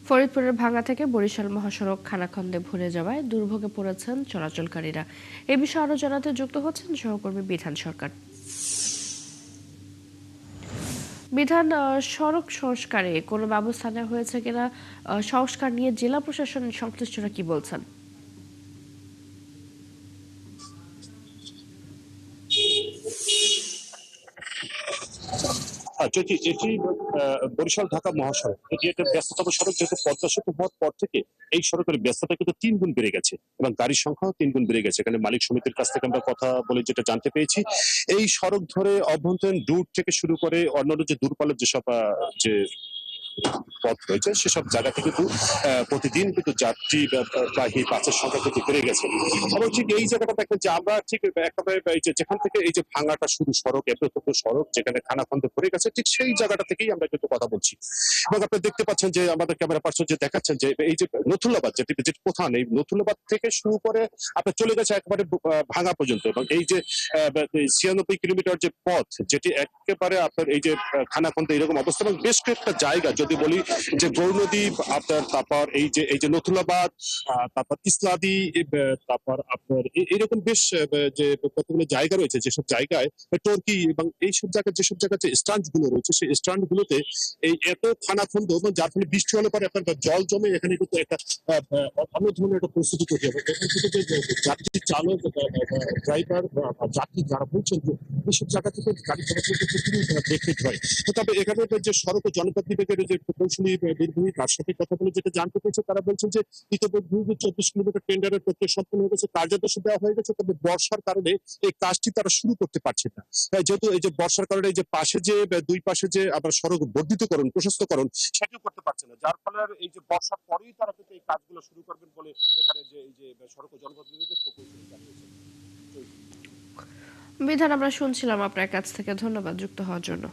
ফরিদপুরের ভাঙ্গা থেকে বরিশাল মহাসড়ক খানাখন্দে ভরে যাওয়ায় দুর্ভোগে পড়েছেন চলাচলকারীরা। এ বিষয়ে আরো জানাতে যুক্ত হচ্ছেন সহকর্মী বিধান সরকার। বিধান, সড়ক সংস্কারে কোনো ব্যবস্থা নেওয়া হয়েছে কিনা, সংস্কার নিয়ে জেলা প্রশাসন সংশ্লিষ্টরা কি বলছেন? যদি এটি বরিশাল ঢাকা মহাসড়ক, এটি একটা ব্যস্ততম সড়ক, যেহেতু পদ্মা সেতু হওয়ার পর থেকে এই সড়কের ব্যস্ততা কিন্তু ৩ গুণ বেড়ে গেছে এবং গাড়ির সংখ্যাও ৩ গুণ বেড়ে গেছে। এখানে মালিক সমিতির কাছ থেকে আমরা কথা বলে যেটা জানতে পেরেছি, এই সড়ক ধরে অভ্যন্তরীণ রুট থেকে শুরু করে অন্যান্য যে দূরপাল্লার যেসব যে পথ রয়েছে সেসব জায়গাতে কিন্তু প্রতিদিন কিন্তু যাত্রী বাহী বাসের সংখ্যা কিন্তু বেড়ে গেছে। এবং ঠিক এই জায়গাটা দেখবেন যে আমরা ঠিক একেবারে এই যে যেখান থেকে এই যে ভাঙাটা শুরু সড়ক, এত সড়ক যেখানে খানাখন্দে ভরে গেছে, ঠিক সেই জায়গাটা থেকেই আমরা কিন্তু কথা বলছি। এবং আপনি দেখতে পাচ্ছেন যে আমাদের ক্যামেরা পার্সন যে দেখাচ্ছেন যে এই যে নথুল্লাবাদ যেটি যেটি প্রধান, এই নথুল্লাবাদ থেকে শুরু করে আপনার চলে গেছে একেবারে ভাঙা পর্যন্ত। এবং এই যে ৯৬ কিলোমিটার যে পথ, যেটি একেবারে আপনার এই যে খানাখন্দে এরকম অবস্থা, এবং বেশ কয়েকটা জায়গা যদি বলি যে গৌরনদী, আপনার তারপর এই যে নথুল্লাবাদ, তারপর ইসলাদি, তারপর আপনার এইরকম বেশ যে কতগুলো জায়গা রয়েছে, যেসব জায়গায় টর্কি এবং এইসব জায়গায় যেসব জায়গায় যে স্ট্যান্ড গুলো রয়েছে, সেই স্ট্যান্ড গুলোতে এই এত খানাখন্দ, এবং যার ফলে বৃষ্টি হলে পরে আপনার জল জমে এখানে কিন্তু একটা অন্য ধরনের একটা পরিস্থিতি তৈরি হবে। এখান থেকে যে যাত্রী চালক, ড্রাইভার বা যাত্রী যারা বলছেন যে এইসব জায়গা থেকে গাড়ি চলাচল করতে খুবই দেখতে হয়। তবে এখানে যে সড়ক ও জনপথ বিভাগের যে প্রকৌশলী নির্বাহী, তার সাথে কথা বলে যেটা জানতে পেরেছে, তারা বলছেন যে ইতিমধ্যে ২৪ কিলোমিটার টেন্ডারের প্রক্রিয়া সম্পন্ন হয়ে গেছে, কার্যাদেশ দেওয়া হয়ে গেছে। তবে বর্ষার কারণে এই কাজটি তারা শুরু করতে পারছে না। যেহেতু এই যে বর্ষার কারণে এই যে পাশে যে দুই পাশে যে আবার সড়ক বর্ধিতকরণ, প্রশস্তকরণ, সেটিও করতে পারছে না। যার ফলে এই যে বর্ষার পরেই তারা কিন্তু এই কাজগুলো শুরু করবেন বলে এখানে যে এই যে সড়ক ও জনপথ বিভাগের প্রকৌশলী জানিয়েছেন। বিধান, আমরা শুনছিলাম আপনার কাছ থেকে। ধন্যবাদ যুক্ত হওয়ার জন্য।